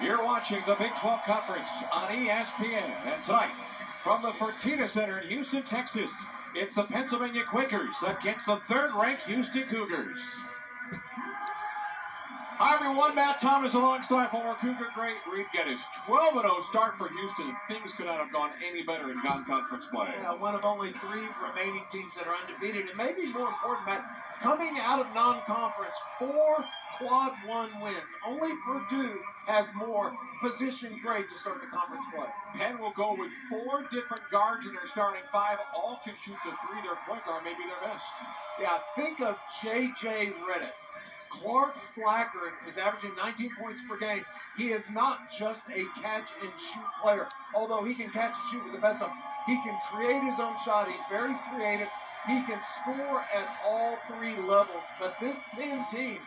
You're watching the Big 12 Conference on ESPN. And tonight, from the Fertitta Center in Houston, Texas, it's the Pennsylvania Quakers against the third-ranked Houston Cougars. Hi, everyone. Matt Thomas alongside former Cougar great Reed Geddes. 12-0 start for Houston. Things could not have gone any better in non-conference play. Yeah, one of only 3 remaining teams that are undefeated. And maybe more important, Matt, coming out of non-conference, 4 quad 1 wins. Only Purdue has more position grade to start the conference play. Penn will go with 4 different guards in their starting 5. All can shoot the 3. Their point guard may be their best. Yeah, think of J.J. Redick. Clark Slacker is averaging 19 points per game. He is not just a catch-and-shoot player. Although he can catch and shoot with the best of them, he can create his own shot. He's very creative. He can score at all 3 levels. But this Penn team,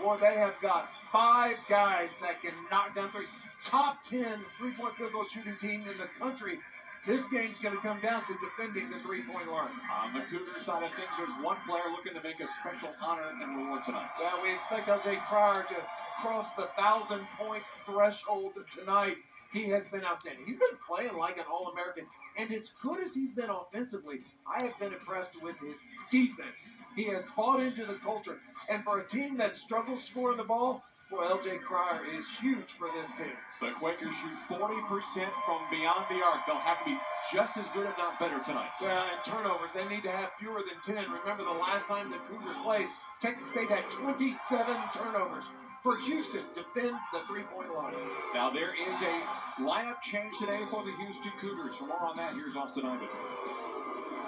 boy, they have got 5 guys that can knock down threes. Top 10 3-point field goal shooting team in the country. This game's going to come down to defending the 3-point line. On the Cougar side of things, there's one player looking to make a special honor and reward tonight. Well, we expect LJ Cryer to cross the 1,000-point threshold tonight. He has been outstanding. He's been playing like an All-American. And as good as he's been offensively, I have been impressed with his defense. He has bought into the culture. And for a team that struggles scoring the ball, well, LJ Cryer is huge for this team. The Quakers shoot 40% from beyond the arc. They'll have to be just as good, if not better, tonight. Well, and turnovers, they need to have fewer than 10. Remember the last time the Cougars played, Texas State had 27 turnovers. For Houston, defend the 3-point line. Now, there is a lineup change today for the Houston Cougars. For more on that, here's Austin Ivan.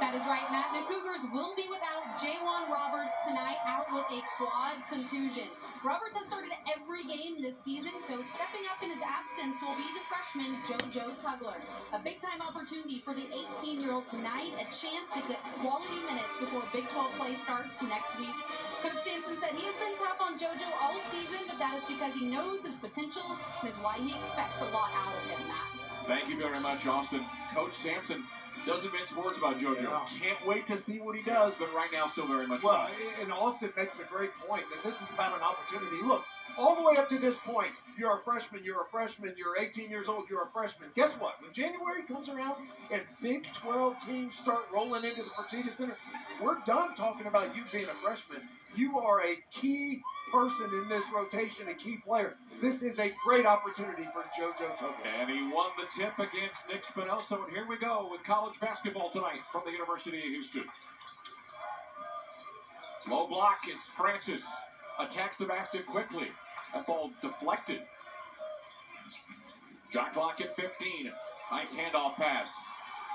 That is right, Matt. The Cougars will be without J'Wan Roberts tonight, out with a quad contusion. Roberts has started every game this season, so stepping up in his absence will be the freshman JoJo Tugler. A big-time opportunity for the 18-year-old tonight, a chance to get quality minutes before Big 12 play starts next week. Coach Sampson said he has been tough on JoJo all season, but that is because he knows his potential and is why he expects a lot out of him, Matt. Thank you very much, Austin. Coach Sampson doesn't mince words about JoJo. Yeah. Can't wait to see what he does, but right now still very much well, and Austin makes a great point that this is about an opportunity. Look, all the way up to this point, you're a freshman, you're 18 years old, you're a freshman. Guess what? When January comes around and Big 12 teams start rolling into the Fertitta Center, we're done talking about you being a freshman. You are a key person in this rotation, a key player. This is a great opportunity for JoJo Tugler. And he won the tip against Nick Spinoso. And here we go with college basketball tonight from the University of Houston. Low block, it's Francis. Attacks the basket quickly. That ball deflected. Shot clock at 15. Nice handoff pass.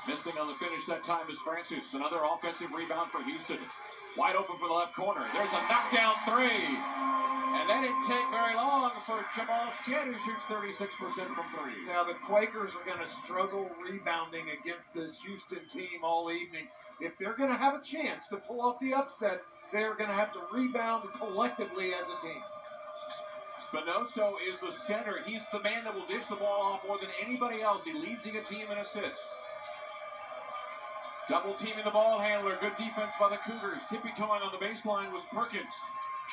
Missing on the finish that time is Francis. Another offensive rebound for Houston. Wide open for the left corner. There's a knockdown 3. And that didn't take very long for Jamal Shedd, who shoots 36% from 3. Now, the Quakers are going to struggle rebounding against this Houston team all evening. If they're going to have a chance to pull off the upset, they're going to have to rebound collectively as a team. Spinoso is the center. He's the man that will dish the ball off more than anybody else. He leads the team in assists. Double teaming the ball handler. Good defense by the Cougars. Tippy-toeing on the baseline was Perkins.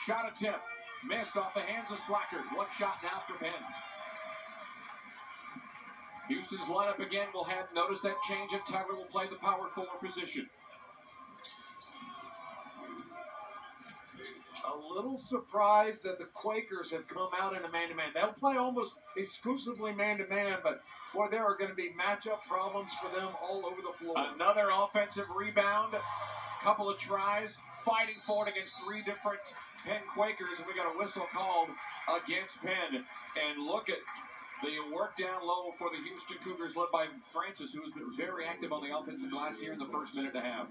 Shot attempt. Missed off the hands of Slacker. One shot now for Penn. Houston's lineup again will have, notice that change, and Tugler will play the power forward position. A little surprised that the Quakers have come out in a man-to-man. They'll play almost exclusively man-to-man, but boy, there are going to be matchup problems for them all over the floor. Another offensive rebound. Couple of tries. Fighting for it against 3 different Penn Quakers, and we got a whistle called against Penn. And look at the work down low for the Houston Cougars, led by Francis, who has been very active on the offensive glass here in the first minute and a half.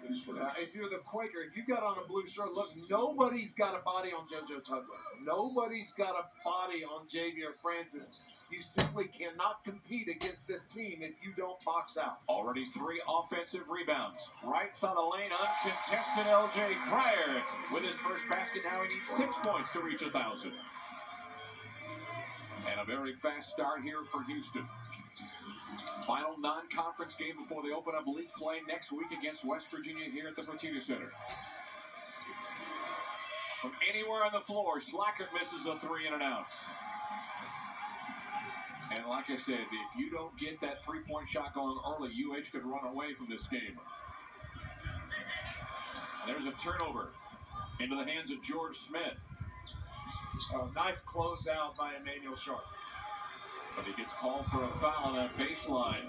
If you're the Quaker, if you got on a blue shirt, look, nobody's got a body on JoJo Tugler. Nobody's got a body on Javier Francis. You simply cannot compete against this team if you don't box out. Already 3 offensive rebounds. Right side of the lane, uncontested LJ Cryer with his first basket. Now he needs 6 points to reach 1,000. And a very fast start here for Houston. Final non-conference game before they open up league play next week against West Virginia here at the Fertitta Center. From anywhere on the floor, Slacker misses a 3 in and out. And like I said, if you don't get that three-point shot going early, UH could run away from this game. There's a turnover into the hands of George Smith. Nice closeout by Emmanuel Sharp. But he gets called for a foul on that baseline.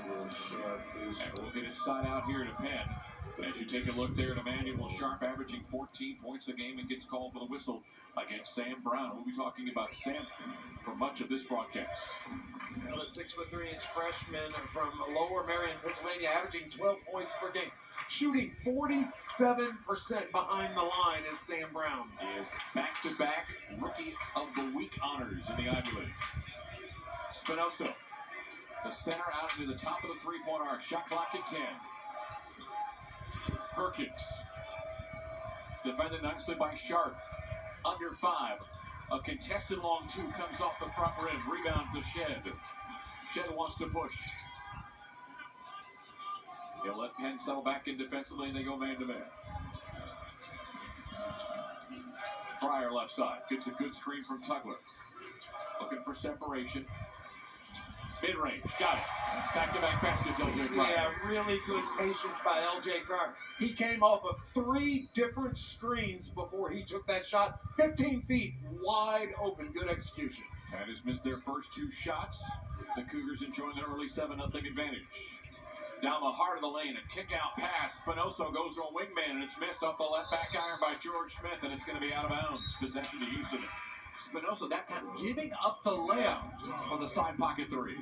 And we'll get inside out here to Penn. As you take a look there at Emmanuel Sharp, averaging 14 points a game, and gets called for the whistle against Sam Brown. We'll be talking about Sam for much of this broadcast. The 6'3" freshman from Lower Marion, Pennsylvania, averaging 12 points per game. Shooting 47% behind the line is Sam Brown. He is back-to-back Rookie of the Week honors in the Ivy League. Spinoso, the center out to the top of the three-point arc. Shot clock at 10. Perkins, defended nicely by Sharp. Under 5. A contested long two comes off the front rim. Rebound to Shed. Shed wants to push. He'll let Penn settle back in defensively, and they go man-to-man. Pryor left side. Gets a good screen from Tugler. Looking for separation. Mid-range. Got it. Back-to-back baskets, L.J. Pryor. Yeah, really good patience by L.J. Pryor. He came off of 3 different screens before he took that shot. 15 feet, wide open. Good execution. Penn has missed their first 2 shots. The Cougars enjoying their early 7-0 advantage. Down the heart of the lane, a kick-out pass. Spinoso goes to a wingman, and it's missed off the left back iron by George Smith, and it's going to be out of bounds. Possession to Houston. Spinoso that time giving up the layup for the side pocket 3.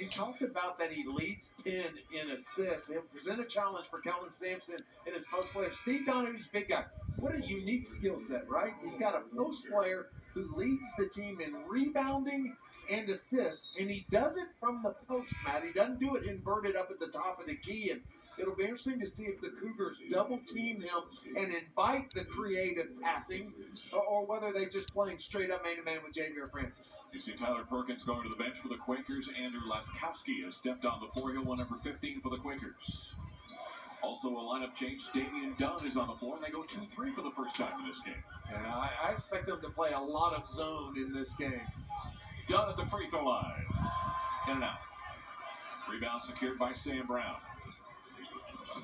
You talked about that he leads Penn in assists. He'll present a challenge for Kellen Sampson and his post player. Steve Donahue's big guy. What a unique skill set, right? He's got a post player who leads the team in rebounding and assists, and he does it from the post, Matt. He doesn't do it inverted up at the top of the key, and it'll be interesting to see if the Cougars double team him and invite the creative passing, or whether they just playing straight up man-to-man with Javier Francis. You see Tyler Perkins going to the bench for the Quakers. Andrew Laskowski has stepped on the floor. He'll win number 15 for the Quakers. Also a lineup change. Damian Dunn is on the floor, and they go 2-3 for the first time in this game. And I expect them to play a lot of zone in this game. Dunn at the free throw line. In and out. Rebound secured by Sam Brown.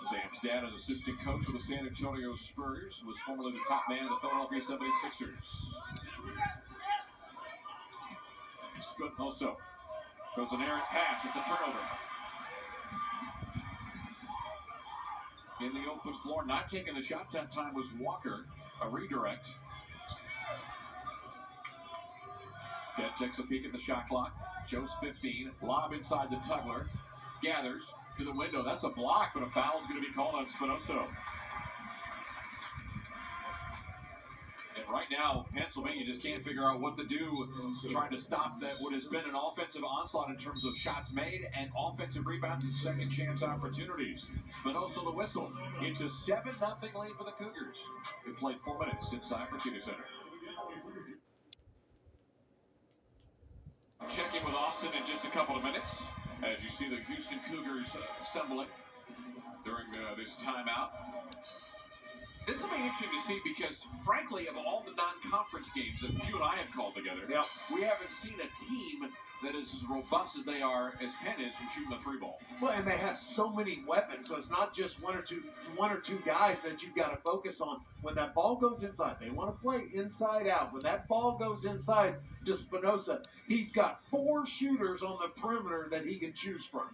Sam's dad is assistant coach of the San Antonio Spurs, was formerly the top man of the Philadelphia 76ers. Spinoso goes an errant pass. It's a turnover. In the open floor, not taking the shot that time was Walker. A redirect. Ted takes a peek at the shot clock. Shows 15. Lob inside the Tugler. Gathers to the window. That's a block, but a foul is going to be called on Spinoso. And right now, Pennsylvania just can't figure out what to do, trying to stop that what has been an offensive onslaught in terms of shots made and offensive rebounds and second chance opportunities. Spinoso the whistle. It's a 7-0 lead for the Cougars. They played 4 minutes inside Virginia Center. Checking with Austin in just a couple of minutes as you see the Houston Cougars stumbling during this timeout. This will be interesting to see because, frankly, of all the non-conference games that you and I have called together, we haven't seen a team that is as robust as they are, as Penn is, from shooting the 3-ball. Well, and they have so many weapons, so it's not just one or two guys that you've got to focus on. When that ball goes inside, they want to play inside out. When that ball goes inside to Spinoso, he's got 4 shooters on the perimeter that he can choose from.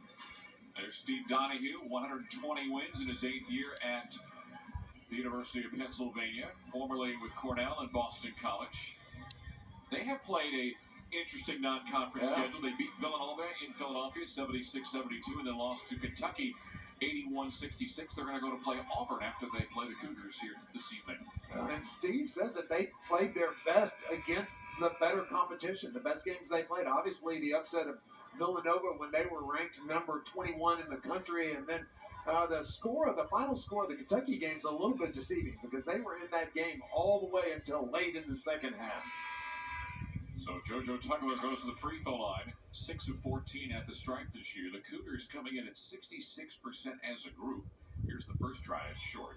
There's Steve Donahue, 120 wins in his 8th year at the University of Pennsylvania, formerly with Cornell and Boston College. They have played a interesting non-conference schedule. They beat Villanova in Philadelphia 76-72 and then lost to Kentucky 81-66. They're going to go to play Auburn after they play the Cougars here this evening. And Steve says that they played their best against the better competition, the best games they played. Obviously, the upset of Villanova when they were ranked number 21 in the country, and then the final score of the Kentucky game is a little bit deceiving because they were in that game all the way until late in the second half. So JoJo Tugler goes to the free throw line, 6 of 14 at the stripe this year. The Cougars coming in at 66% as a group. Here's the first try, it's short.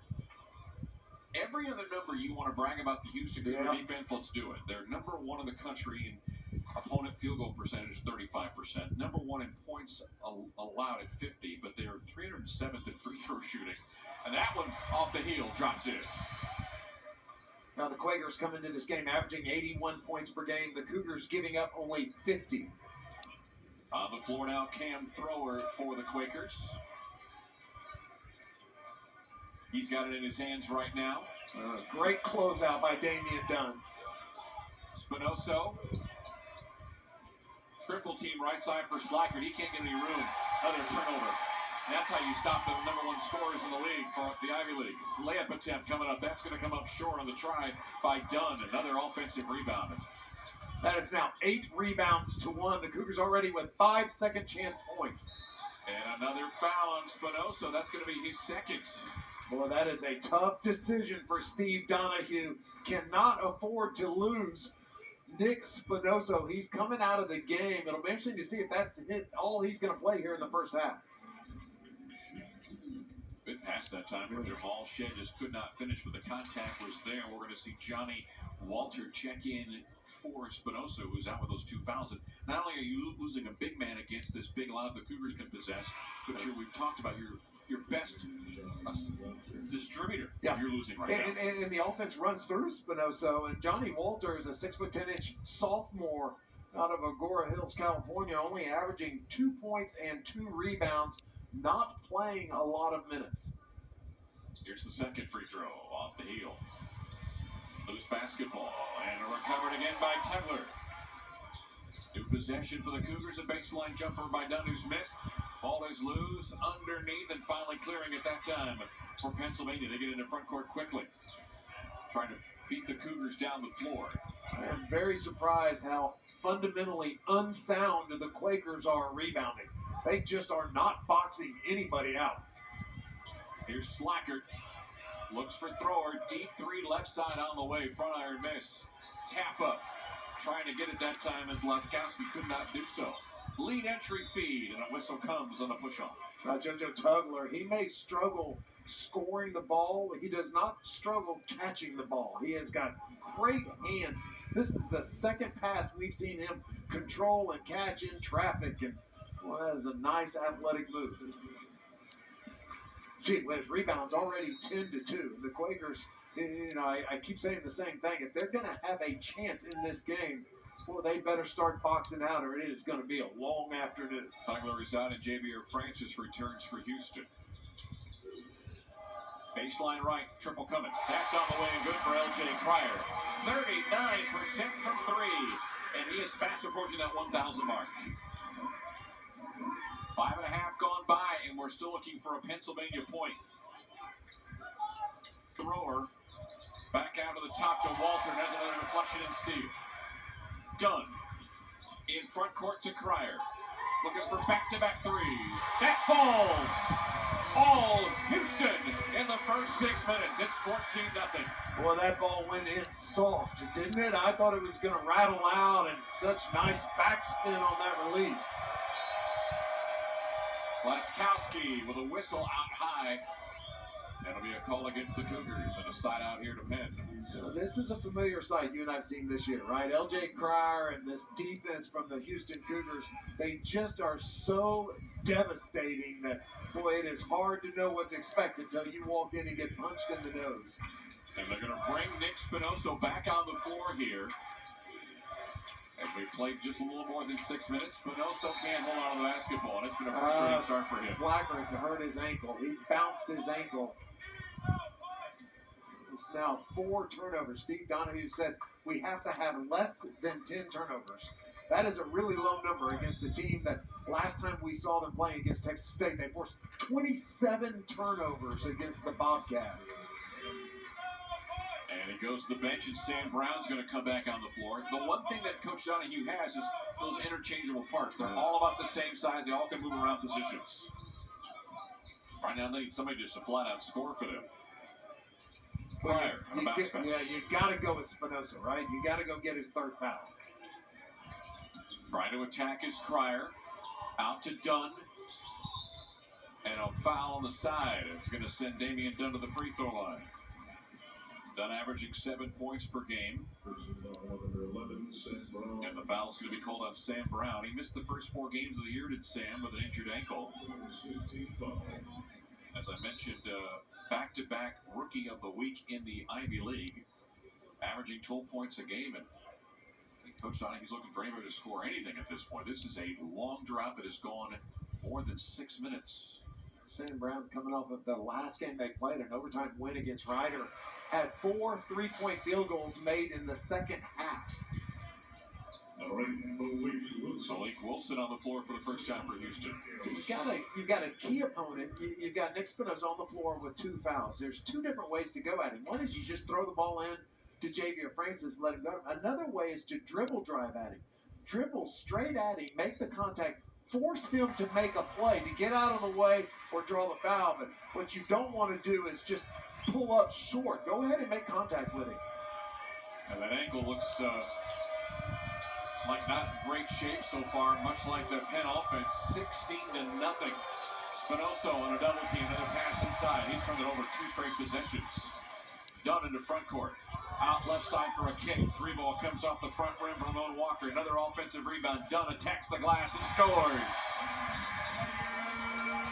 Every other number you want to brag about the Houston Cougar defense, let's do it. They're number 1 in the country in Opponent field goal percentage 35%. Number one in points allowed at 50, but they are 307th in free throw shooting. And that one off the heel drops in. Now the Quakers come into this game averaging 81 points per game. The Cougars giving up only 50. On the floor now, Cam Thrower for the Quakers. He's got it in his hands right now. Great closeout by Damian Dunn. Spinoso. Triple team right side for Slacker. He can't get any room. Another turnover. And that's how you stop the number one scorers in the league for the Ivy League. Layup attempt coming up. That's going to come up short on the try by Dunn. Another offensive rebound. That is now 8 rebounds to 1. The Cougars already with 5 second chance points. And another foul on Spinoso. That's going to be his second. Boy, that is a tough decision for Steve Donahue. Cannot afford to lose Nick Spinoso. He's coming out of the game. It'll be interesting to see if that's all he's going to play here in the first half. Good pass that time for Jamal Shea. Just could not finish, but the contact was there. We're going to see Johnny Walter check in for Spinoso, who's out with those 2 fouls. And not only are you losing a big man against this big lineup the Cougars can possess, but we've talked about your best distributor. Yeah. You're losing right now. And the offense runs through Spinoso. And Johnny Walter is a 6'10" sophomore out of Agora Hills, California, only averaging 2 points and 2 rebounds, not playing a lot of minutes. Here's the second free throw off the heel. Loose basketball, and recovered again by Tegler. New possession for the Cougars, a baseline jumper by Dunn, who's missed. Ball is loose, underneath, and finally clearing at that time for Pennsylvania. They get into front court quickly, trying to beat the Cougars down the floor. I am very surprised how fundamentally unsound the Quakers are rebounding. They just are not boxing anybody out. Here's Slacker. Looks for Thrower. Deep 3 left side on the way. Front iron miss. Tap up. Trying to get it that time as Laskowski could not do so. Lead entry feed, and a whistle comes on the push-off. JoJo Tugler, he may struggle scoring the ball, but he does not struggle catching the ball. He has got great hands. This is the second pass we've seen him control and catch in traffic, and well, that is a nice athletic move. Gee whiz, rebounds already 10-2. The Quakers, I keep saying the same thing. If they're going to have a chance in this game, well, they better start boxing out, or it is going to be a long afternoon. Tugler is out, and Javier Francis returns for Houston. Baseline right, triple coming. That's on the way and good for L.J. Cryer. 39% from 3, and he is fast approaching that 1,000 mark. 5.5 gone by, and we're still looking for a Pennsylvania point. Thrower back out to the top to Walter, and has another deflection and steal. Dunn in front court to Cryer. Looking for back-to-back threes. That falls! All Houston in the first 6 minutes. It's 14-0. Well, that ball went in soft, didn't it? I thought it was going to rattle out, and such nice backspin on that release. Laskowski with a whistle out high. That'll be a call against the Cougars and a side out here to Penn. So this is a familiar sight you and I've seen this year, right? L.J. Cryer and this defense from the Houston Cougars, they just are so devastating that, boy, it is hard to know what to expect until you walk in and get punched in the nose. And they're going to bring Nick Spinoso back on the floor here. As we played just a little more than 6 minutes, Spinoso can't hold on to the basketball, and it's been a frustrating start for him. Slacker to hurt his ankle. He bounced his ankle. It's now 4 turnovers. Steve Donahue said we have to have less than 10 turnovers. That is a really low number against a team that last time we saw them playing against Texas State, they forced 27 turnovers against the Bobcats. And it goes to the bench, and Sam Brown's going to come back on the floor. The one thing that Coach Donahue has is those interchangeable parts. They're all about the same size. They all can move around positions. Right now, they need somebody just to flat-out score for them. Cryer on a bounce back. Yeah, you got to go with Spinoso, right? You got to go get his 3rd foul. Trying to attack is Cryer. Out to Dunn. And a foul on the side. It's going to send Damian Dunn to the free throw line. Dunn averaging 7 points per game. And the foul's going to be called on Sam Brown. He missed the first 4 games of the year, did Sam, with an injured ankle. As I mentioned, back-to-back Rookie of the Week in the Ivy League, averaging 12 points a game. And Coach Donnie, he's looking for anybody to score anything at this point. This is a long drought that has gone more than 6 minutes. Sam Brown, coming off of the last game they played, an overtime win against Ryder, had 4 3-point field goals made in the second half. Malik Wilson on the floor for the first time for Houston. So you've got a key opponent. You've got Nick Spinoza on the floor with 2 fouls. There's 2 different ways to go at him. One is you just throw the ball in to Javier Francis, let him go. Another way is to dribble drive at him. Dribble straight at him, make the contact, force him to make a play, to get out of the way or draw the foul. But what you don't want to do is just pull up short. Go ahead and make contact with him. And that ankle looks like not in great shape so far, much like the Penn offense, 16-0. Spinoza on a double team, another pass inside. He's turned it over 2 straight possessions. Dunn into front court. Out left side for a kick. 3 ball comes off the front rim from Ramon Walker. Another offensive rebound. Dunn attacks the glass and scores.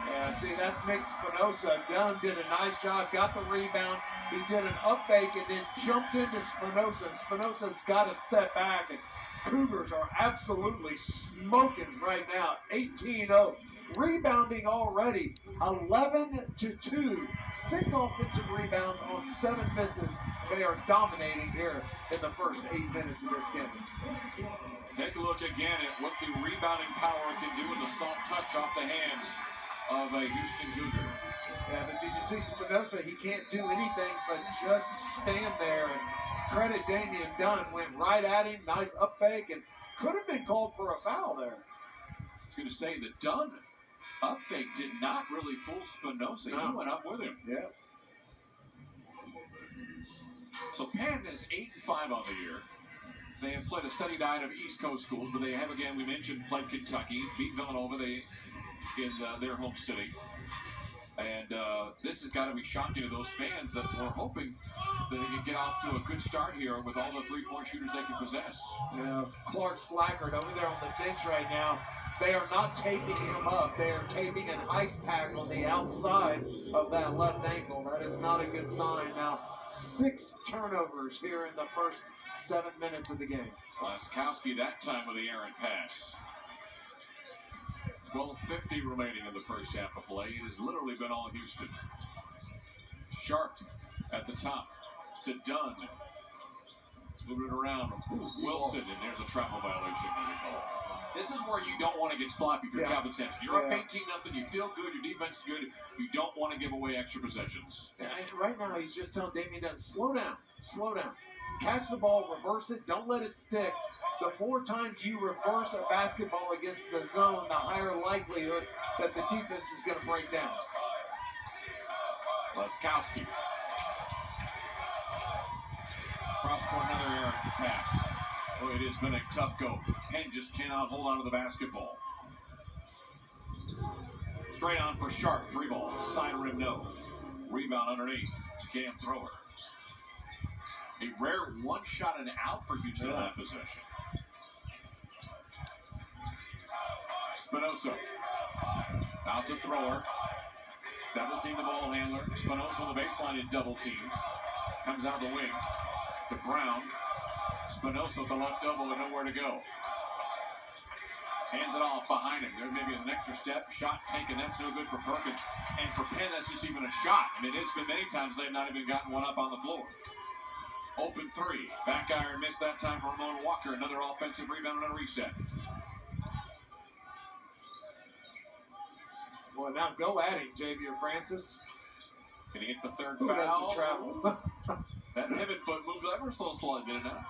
Yeah, see, that's Nick Spinoza. Dunn did a nice job, got the rebound. He did an up fake and then jumped into Spinoza. Spinoza's got to step back, and Cougars are absolutely smoking right now. 18-0. Rebounding already, 11-2. 6 offensive rebounds on 7 misses. They are dominating here in the first 8 minutes of this game. Take a look again at what the rebounding power can do with a soft touch off the hands of a Houston Cougar. Yeah, but did you see Spinoza? He can't do anything but just stand there. And credit Damian Dunn, went right at him. Nice up fake, and could have been called for a foul there. I was going to say that Dunn up fake did not really fool Spinoza. No. He went up with him. Yeah. So Penn is 8-5 on the year. They have played a steady diet of East Coast schools, but they have, again, we mentioned, played Kentucky, beat Villanova in their home city. And this has got to be shocking to those fans that were hoping that they could get off to a good start here with all the 3-point shooters they can possess. Yeah, Clark Slackard over there on the bench right now. They are not taping him up. They are taping an ice pack on the outside of that left ankle. That is not a good sign. Now, 6 turnovers here in the first 7 minutes of the game. Laskowski that time with the errant pass. 12:50 remaining in the first half of play. It has literally been all Houston. Sharp at the top to Dunn. Moving it around. Wilson, and there's a travel violation. This is where you don't want to get sloppy if you're Calvin Sampson. You're up 18-0. You feel good. Your defense is good. You don't want to give away extra possessions. And right now, he's just telling Damian Dunn, slow down, slow down. Catch the ball, reverse it, don't let it stick. The more times you reverse a basketball against the zone, the higher likelihood that the defense is going to break down. Laskowski. Cross court, another errant pass. Oh, it has been a tough go. Penn just cannot hold on to the basketball. Straight on for Sharp. 3 ball. Side rim, no. Rebound underneath to Cam Thrower. A rare 1 shot and out for Houston in that possession. Spinoza. Out to Thrower. Double team the ball handler. Spinoza on the baseline in double team. Comes out the wing to Brown. Spinoza with the left elbow with nowhere to go. Hands it off behind him. There maybe an extra step. Shot taken. That's no good for Perkins. And for Penn, that's just even a shot. I mean, it's been many times they've not even gotten one up on the floor. Open 3. Back iron missed that time for Ramon Walker. Another offensive rebound and a reset. Well, now go at him, Javier Francis. Can he get the 3rd Ooh, foul? that's a travel. That pivot foot moved ever so slightly, did it not?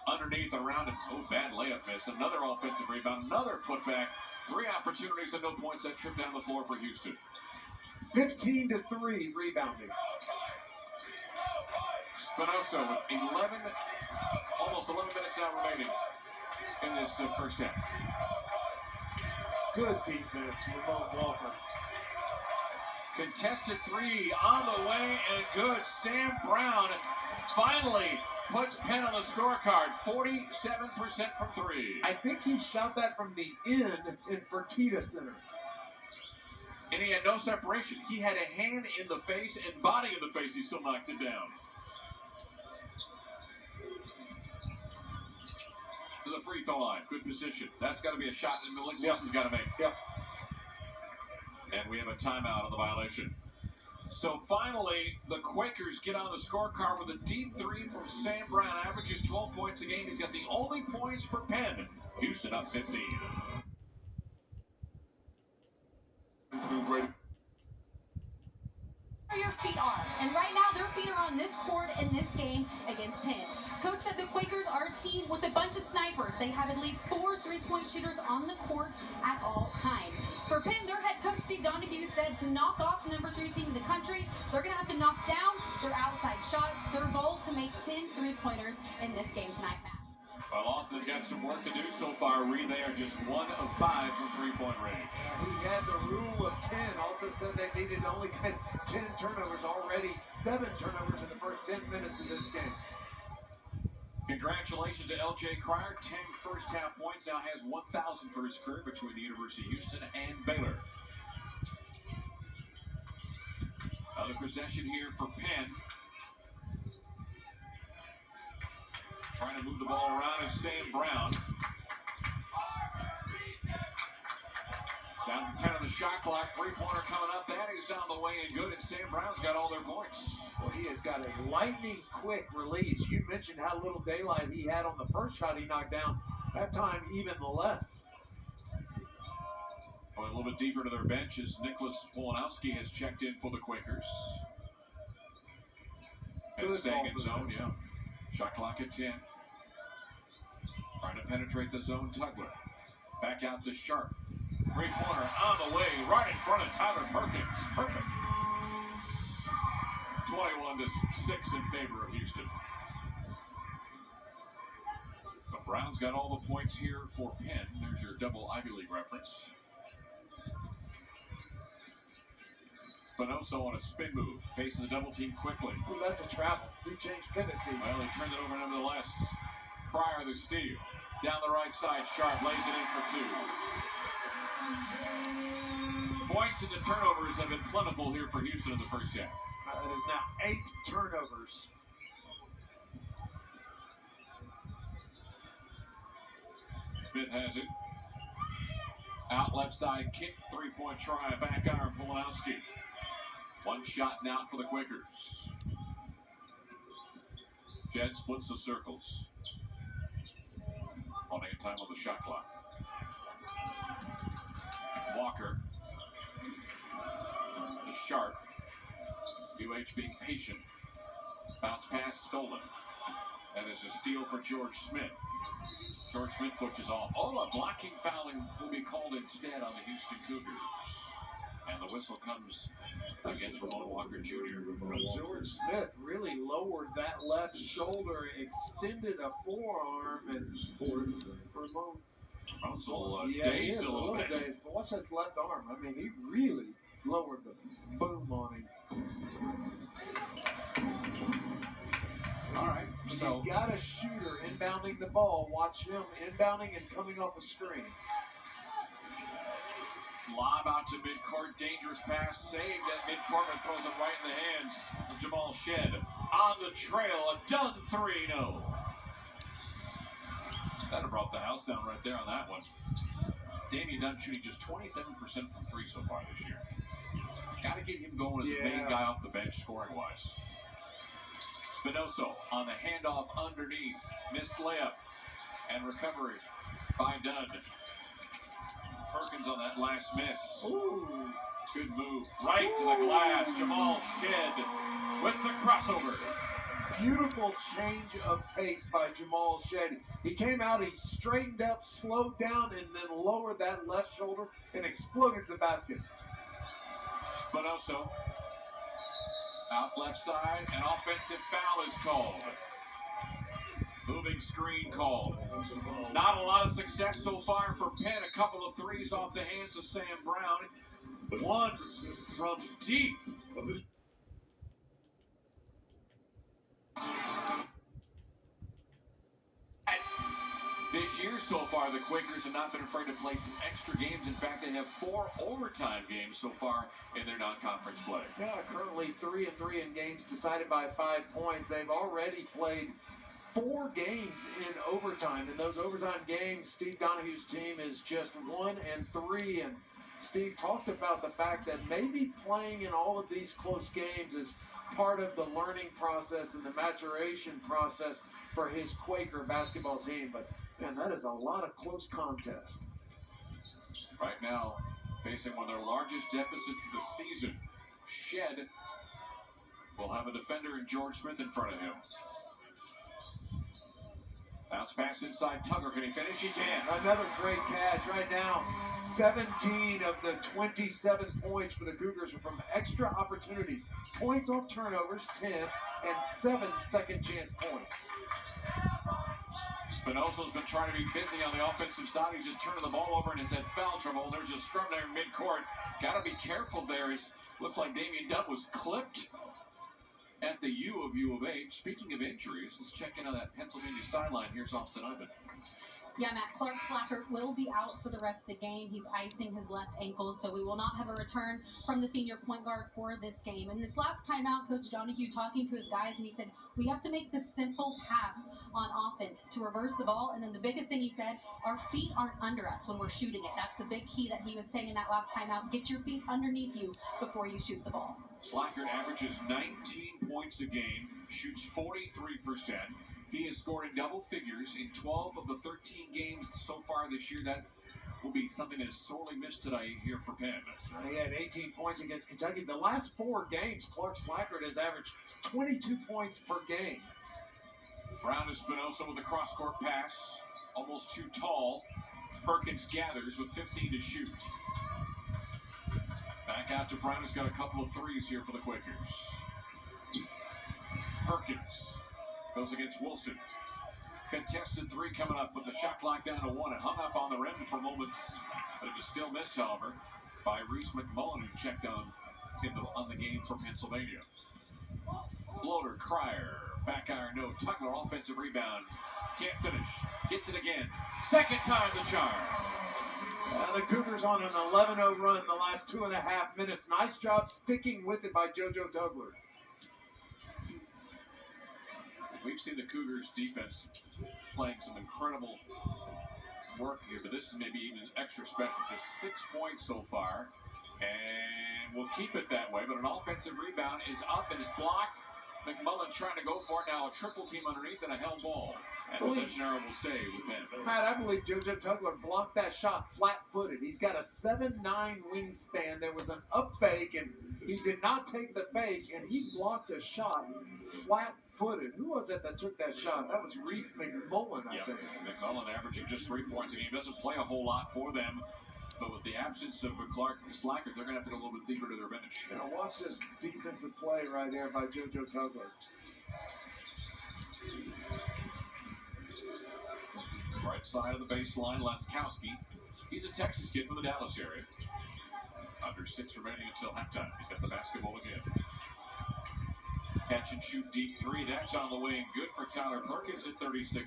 Underneath, around him. Oh, bad layup miss. Another offensive rebound. Another putback. 3 opportunities and no points. That trip down the floor for Houston. 15-3 rebounding. Spinoza with almost 11 minutes now remaining in this first half. Good defense, Ramon Walker. Contested three on the way and good. Sam Brown finally puts Penn on the scorecard. 47% from three. I think he shot that from the end in Fertitta Center. And he had no separation. He had a hand in the face and body in the face. He still knocked it down. To the free throw line. Good position. That's got to be a shot that Malik Wilson's got to make. Yep. And we have a timeout on the violation. So finally, the Quakers get on the scorecard with a deep three from Sam Brown. Averages 12 points a game. He's got the only points for Penn. Houston up 15. Where your feet are. And right now, their feet are on this court in this game against Penn. Coach said the Quakers are a team with a bunch of snipers. They have at least 4 3-point shooters on the court at all times. For Penn, their head coach, Steve Donahue, said to knock off the number 3 team in the country, they're going to have to knock down their outside shots. Their goal to make 10 3-pointers in this game tonight, Matt. Well, Austin got some work to do so far. Reed, they are just 1 of 5 from three-point range. He had the rule of 10. Also said they needed to only get 10 turnovers already. 7 turnovers in the first 10 minutes of this game. Congratulations to L.J. Cryer. 10 first-half points. Now has 1,000 for his career between the University of Houston and Baylor. Another possession here for Penn. Trying to move the ball around is Sam Brown. Down to 10 on the shot clock. Three-pointer coming up. That is on the way and good. And Sam Brown's got all their points. Well, he has got a lightning-quick release. You mentioned how little daylight he had on the first shot he knocked down. That time, even less. Going a little bit deeper to their bench as Nicholas Polanowski has checked in for the Quakers. And staying in zone, yeah. Shot clock at 10. Trying to penetrate the zone, Tugler. Back out to Sharp. Three-pointer on the way, right in front of Tyler Perkins. Perfect. 21-6 in favor of Houston. But Brown's got all the points here for Penn. There's your double Ivy League reference. Spinoso on a spin move. Faces a double team quickly. Ooh, that's a travel. He changed pivot feet. Well, he turned it over nevertheless. Cryer the steal. Down the right side, Sharp lays it in for 2. Points and the turnovers have been plentiful here for Houston in the first half. It is now 8 turnovers. Smith has it. Out left side, kick, 3-point try, back iron, Polanowski. One shot now for the Quakers. Jed splits the circles. Running in time on the shot clock. Walker. To Sharp. UH being patient. Bounce pass stolen. That is a steal for George Smith. George Smith pushes off. Oh, a blocking fouling will be called instead on the Houston Cougars. And the whistle comes against Ramon Walker Jr. George Smith really lowered that left shoulder, extended a forearm, and Ramon. Ramon's a little dazed a little bit. Dazed, but watch this left arm. I mean, he really lowered the boom on him. All right, so you got a shooter inbounding the ball. Watch him inbounding and coming off a screen. Lob out to midcourt, dangerous pass, saved at midcourt, and throws it right in the hands of Jamal Shed. On the trail, a done 3, no. That have brought the house down right there on that one. Damian Dunn shooting just 27% from 3 so far this year. Got to get him going as the main guy off the bench scoring-wise. Spinoso on the handoff underneath. Missed layup and recovery by Dunn. Perkins on that last miss. Ooh. Good move. Right to the glass. Jamal Shed with the crossover. Beautiful change of pace by Jamal Shed. He came out, he straightened up, slowed down, and then lowered that left shoulder and exploded the basket. Spinoso out left side. An offensive foul is called. Moving screen called. Not a lot of success so far for Penn. A couple of threes off the hands of Sam Brown. Once from deep of his. This year so far, the Quakers have not been afraid to play some extra games. In fact, they have 4 overtime games so far in their non-conference play. Yeah, currently 3-3 in games decided by 5 points. They've already played 4 games in overtime. In those overtime games, Steve Donahue's team is just 1-3. And Steve talked about the fact that maybe playing in all of these close games is part of the learning process and the maturation process for his Quaker basketball team. But man, that is a lot of close contests. Right now, facing one of their largest deficits of the season, Shed will have a defender in George Smith in front of him. Bounce pass inside Tugger. Can he finish? He can. Another great catch right now. 17 of the 27 points for the Cougars are from extra opportunities. Points off turnovers, 10, and 7 second chance points. Spinoza's been trying to be busy on the offensive side. He's just turning the ball over and it's had foul trouble. There's a scrum there mid-court. Got to be careful there. Looks like Damian Dunn was clipped at the U of H. Speaking of injuries, let's check in on that Pennsylvania sideline. Here's Austin Ivan. Yeah, Matt, Clark Slacker will be out for the rest of the game. He's icing his left ankle, so we will not have a return from the senior point guard for this game. And this last timeout, Coach Donahue talking to his guys, and he said, we have to make the simple pass on offense to reverse the ball. And then the biggest thing he said, our feet aren't under us when we're shooting it. That's the big key that he was saying in that last timeout. Get your feet underneath you before you shoot the ball. Slacker averages 19 points a game, shoots 43%. He has scored in double figures in 12 of the 13 games so far this year. That will be something that is sorely missed today here for Penn. He had 18 points against Kentucky. The last 4 games, Clark Slacker has averaged 22 points per game. Brown to Spinoza with a cross-court pass. Almost too tall. Perkins gathers with 15 to shoot. Back out to Brown, who's got a couple of threes here for the Quakers. Perkins goes against Wilson. Contested 3 coming up with the shot clock down to 1. It hung up on the rim for moments, but it was still missed, however, by Reese McMullen, who checked on the game for Pennsylvania. Floater, Cryer, back iron, no. Tugler, offensive rebound. Can't finish. Gets it again. Second time the charm. The Cougars on an 11-0 run in the last 2.5 minutes. Nice job sticking with it by JoJo Tugler. We've seen the Cougars defense playing some incredible work here, but this is maybe even extra special. Just 6 points so far, and we'll keep it that way. But an offensive rebound is up and is blocked. McMullen trying to go for it now. A triple team underneath and a held ball. And possession arrow will stay with them. Matt, I believe JoJo Tugler blocked that shot flat-footed. He's got a 7'9" wingspan. There was an up fake, and he did not take the fake, and he blocked a shot flat-footed. Who was it that took that shot? That was Reese McMullen, I think. McMullen averaging just 3 points a game. Doesn't play a whole lot for them. But with the absence of Clark Slacker, they're going to have to go a little bit deeper to their bench. Now watch this defensive play right there by JoJo Tugler. Right side of the baseline, Laskowski. He's a Texas kid from the Dallas area. Under 6 remaining until halftime. He's got the basketball again. Catch and shoot deep 3. That's on the way and good for Tyler Perkins at 36%.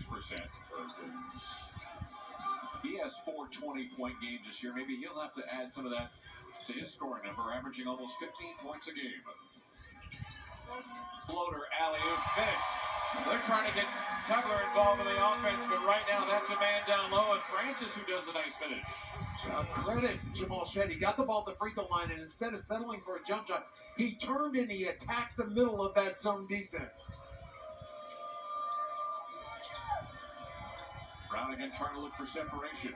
He has 4 20-point games this year. Maybe he'll have to add some of that to his scoring number, averaging almost 15 points a game. Floater, alley-oop, finish. They're trying to get Tugler involved in the offense, but right now that's a man down low, and Francis who does a nice finish. Credit Jamal Shed. He got the ball at the free throw line, and instead of settling for a jump shot, he turned and he attacked the middle of that zone defense. Brown again trying to look for separation.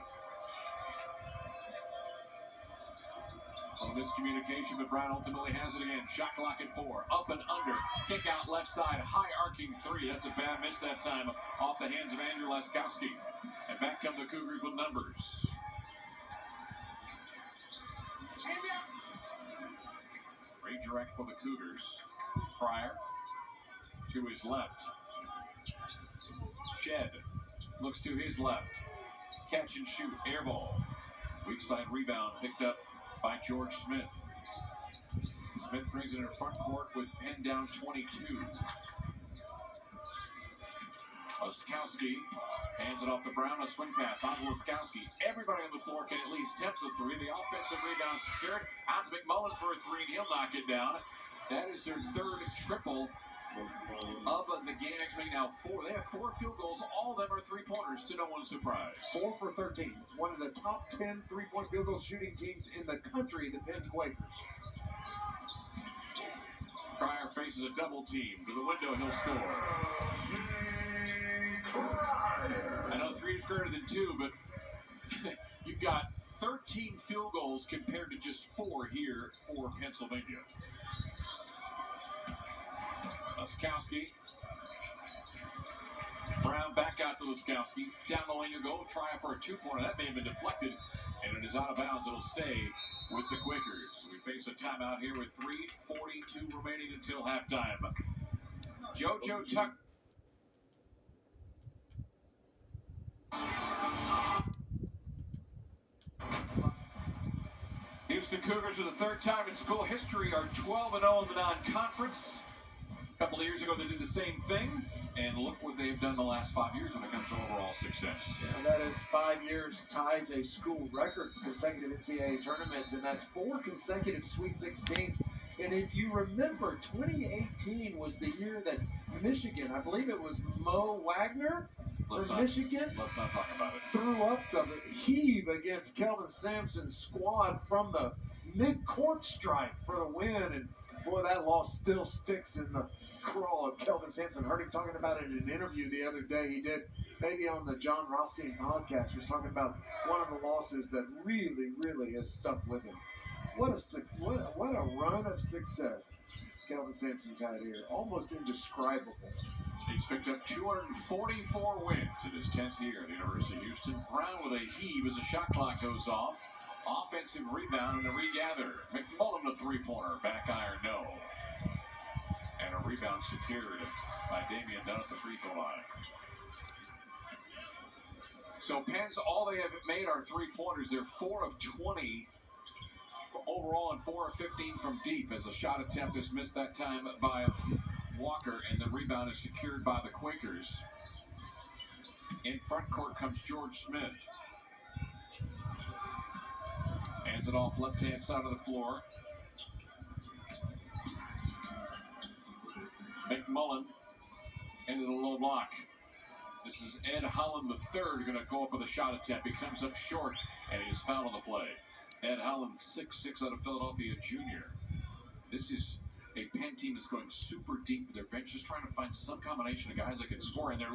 A miscommunication, but Brown ultimately has it again. Shot clock at 4. Up and under. Kick out left side. High arcing 3. That's a bad miss that time off the hands of Andrew Laskowski. And back come the Cougars with numbers. Redirect for the Cougars. Pryor to his left. Shed looks to his left. Catch and shoot. Air ball. Weak side rebound picked up by George Smith. Smith brings it in front court with Penn down 22. Laskowski hands it off to Brown. A swing pass onto Laskowski. Everybody on the floor can at least attempt the three. The offensive rebound secured. Out to McMullen for a three, and he'll knock it down. That is their third triple of the game. Actually, now four. They have 4 field goals. All of them are three-pointers, to no one's surprise. 4 for 13. One of the top 10 three-point field goal shooting teams in the country, the Penn Quakers. Cryer faces a double team. To the window, he'll score. I know 3 is greater than 2, but you've got 13 field goals compared to just 4 here for Pennsylvania. Laskowski. Brown back out to Laskowski. Down the lane you go. Try for a 2-pointer. That may have been deflected, and it is out of bounds. It'll stay with the Quakers. We face a timeout here with 3:42 remaining until halftime. JoJo Tuck. Houston Cougars, for the third time in school history, are 12-0 in the non-conference. A couple of years ago, they did the same thing, and look what they've done the last 5 years when it comes to overall success. Yeah, that is 5 years, ties a school record for consecutive NCAA tournaments, and that's 4 consecutive Sweet 16s. And if you remember, 2018 was the year that Michigan, I believe it was Mo Wagner from Michigan. Let's not talk about it. Threw up the heave against Kelvin Sampson's squad from the mid-court stripe for the win. And boy, that loss still sticks in the craw of Kelvin Sampson. Heard him talking about it in an interview the other day. He did, maybe on the John Rothstein podcast, was talking about one of the losses that really, really has stuck with him. What a run of success Kelvin Sampson's had here. Almost indescribable. He's picked up 244 wins in his 10th year at the University of Houston. Brown with a heave as the shot clock goes off. Offensive rebound and a regather. McMullen a three-pointer. Back iron, no. And a rebound secured by Damian Dunn at the free throw line. So Penn's, all they have made are three-pointers. They're 4 of 20 overall and 4 of 15 from deep, as a shot attempt is missed that time by Walker, and the rebound is secured by the Quakers. In front court comes George Smith. Hands it off left-hand side of the floor. McMullen into the low block. This is Ed Holland III going to go up with a shot attempt. He comes up short, and he is fouled on the play. Ed Holland, 6'6" out of Philadelphia, junior. This is a Penn team that's going super deep with their bench, just trying to find some combination of guys that can score. And they're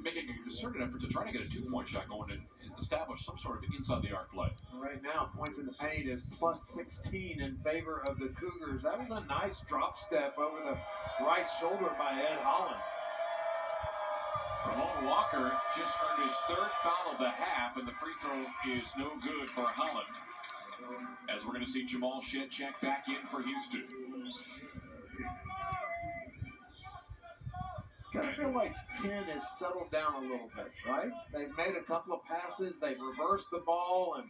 making a concerted effort to try to get a two-point shot going and establish some sort of inside-the-arc play. Right now, points in the paint is plus 16 in favor of the Cougars. That was a nice drop step over the right shoulder by Ed Holland. Ramon Walker just earned his 3rd foul of the half, and the free throw is no good for Holland. As we're going to see Jamal Shedcheck back in for Houston. Kind of feel like Penn has settled down a little bit, right? They've made a couple of passes, they've reversed the ball, and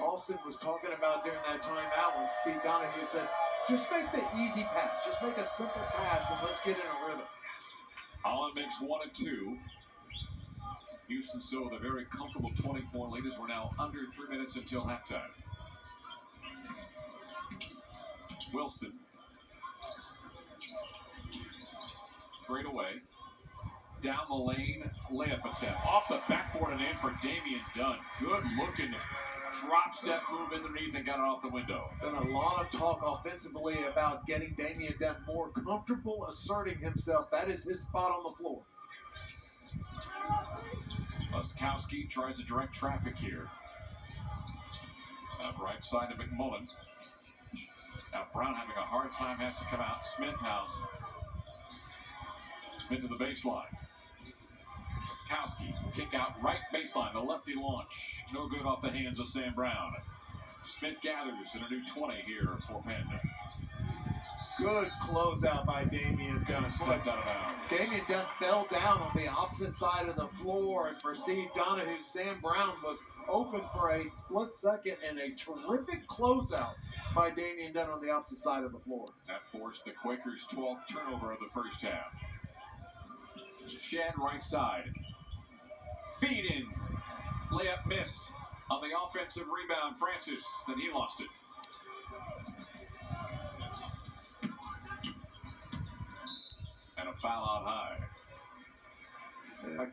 Austin was talking about during that timeout when Steve Donahue said, just make the easy pass, just make a simple pass, and let's get in a rhythm. Holland makes 1 of 2. Houston still with a very comfortable 24 lead as we're now under 3 minutes until halftime. Wilson. Straight away. Down the lane, layup attempt. Off the backboard and in for Damian Dunn. Good looking drop step move underneath and got it off the window. Been a lot of talk offensively about getting Damian Dunn more comfortable asserting himself. That is his spot on the floor. Laskowski tries to direct traffic here. Right side of McMullen. Now Brown having a hard time, has to come out. Smith house. Smith to the baseline. Laskowski, kick out right baseline, the lefty launch. No good off the hands of Sam Brown. Smith gathers in a new 20 here for Penn. Good closeout by Damian Dunn. Slipped out of bounds. Damian Dunn fell down on the opposite side of the floor, and for Steve Donahue, Sam Brown was open for a split second, and a terrific closeout by Damian Dunn on the opposite side of the floor. That forced the Quakers' 12th turnover of the first half. Shed right side. Feed in. Layup missed. On the offensive rebound, Francis. Then he lost it. And a foul out high.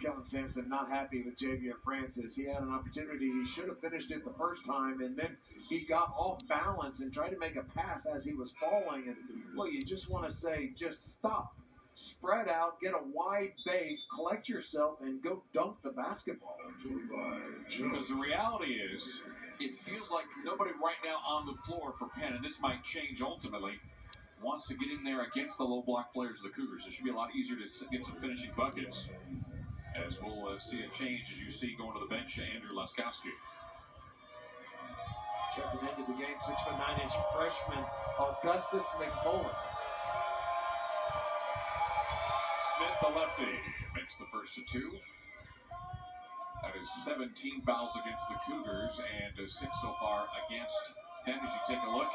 Kellen Sampson not happy with Javier Francis. He had an opportunity. He should have finished it the first time, and then he got off balance and tried to make a pass as he was falling. And, well, you just want to say, just stop. Spread out, get a wide base, collect yourself, and go dunk the basketball. Because the reality is, it feels like nobody right now on the floor for Penn, and this might change ultimately, wants to get in there against the low block players of the Cougars. It should be a lot easier to get some finishing buckets. As we'll see a change as you see going to the bench, Andrew Laskowski. Checking into the game, 6'9" freshman Augustus McMullen. Smith, the lefty, makes the first of two. That is 17 fouls against the Cougars and 6 so far against Penn. As you take a look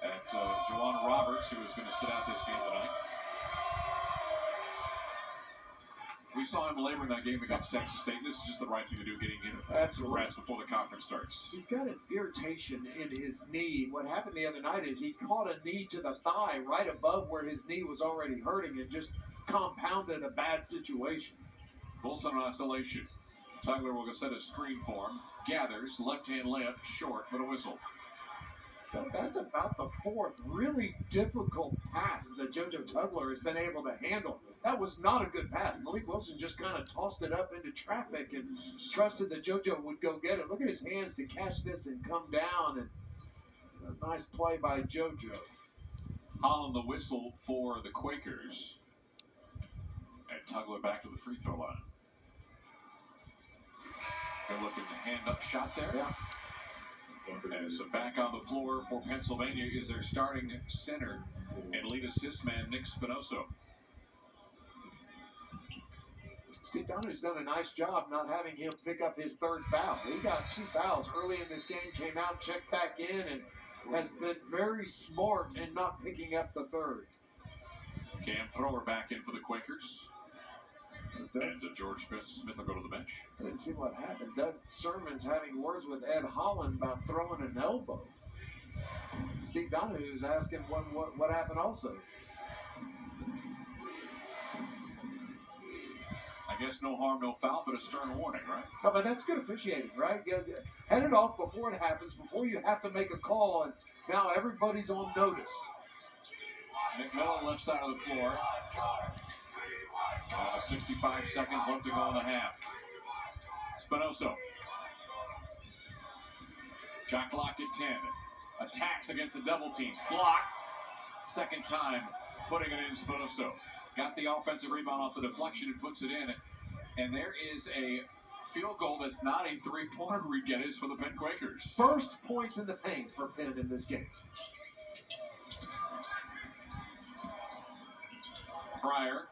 at Juwan Roberts, who is going to sit out this game tonight. We saw him laboring that game against Texas State. This is just the right thing to do, getting him to rest before the conference starts. He's got an irritation in his knee. What happened the other night is he caught a knee to the thigh right above where his knee was already hurting and just compounded a bad situation. Wilson on isolation. Tugler will go set a screen for him. Gathers, left-hand layup, short, but a whistle. That's about the fourth really difficult pass that JoJo Tugler has been able to handle. That was not a good pass. Malik Wilson just kind of tossed it up into traffic and trusted that JoJo would go get it. Look at his hands to catch this and come down. And a nice play by JoJo. Holland the whistle for the Quakers. And Tugler back to the free throw line. Good looking hand-up shot there. Yeah. And so back on the floor for Pennsylvania is their starting center and lead assist man, Nick Spinoso. Steve Donahue's done a nice job not having him pick up his third foul. He got 2 fouls early in this game, came out, checked back in, and has been very smart in not picking up the third. Cam Thrower back in for the Quakers. And George Smith will go to the bench. I didn't see what happened. Doug Sermon's having words with Ed Holland about throwing an elbow. Steve Donahue's asking what happened also. I guess no harm, no foul, but a stern warning, right? Oh, but that's good officiating, right? Head it off before it happens, before you have to make a call, and now everybody's on notice. McMillan left side of the floor. 65 seconds left to go in the half. Spinoso. Shot clock at 10. Attacks against the double team. Block. Second time putting it in Spinoso. Got the offensive rebound off the deflection and puts it in. And there is a field goal that's not a three-pointer, Reed is for the Penn Quakers. First points in the paint for Penn in this game. Pryor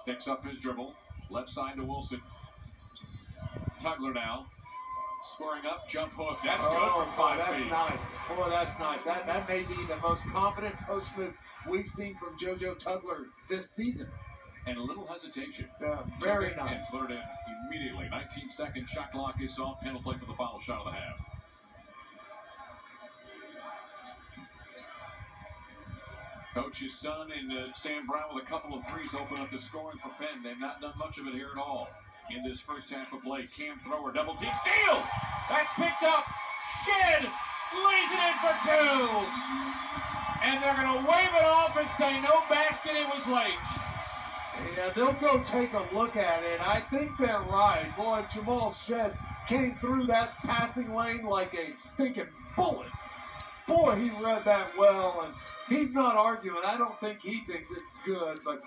picks up his dribble. Left side to Wilson. Tugler now. Scoring up, jump hook. That's good from 5 feet. That's nice. Boy, that's nice. That may be the most confident post move we've seen from JoJo Tugler this season. And a little hesitation. Very nice. And put it in immediately. 19-second shot clock is off. Penn will play for the final shot of the half. Coach's son and Sam Brown with a couple of threes open up the scoring for Penn. They've not done much of it here at all in this first half of play. Cam Thrower, double team, steal! That's picked up. Shed lays it in for 2. And they're going to wave it off and say no basket, it was late. Yeah, they'll go take a look at it. I think they're right. Boy, Jamal Shed came through that passing lane like a stinking bullet. Boy, he read that well, and he's not arguing. I don't think he thinks it's good, but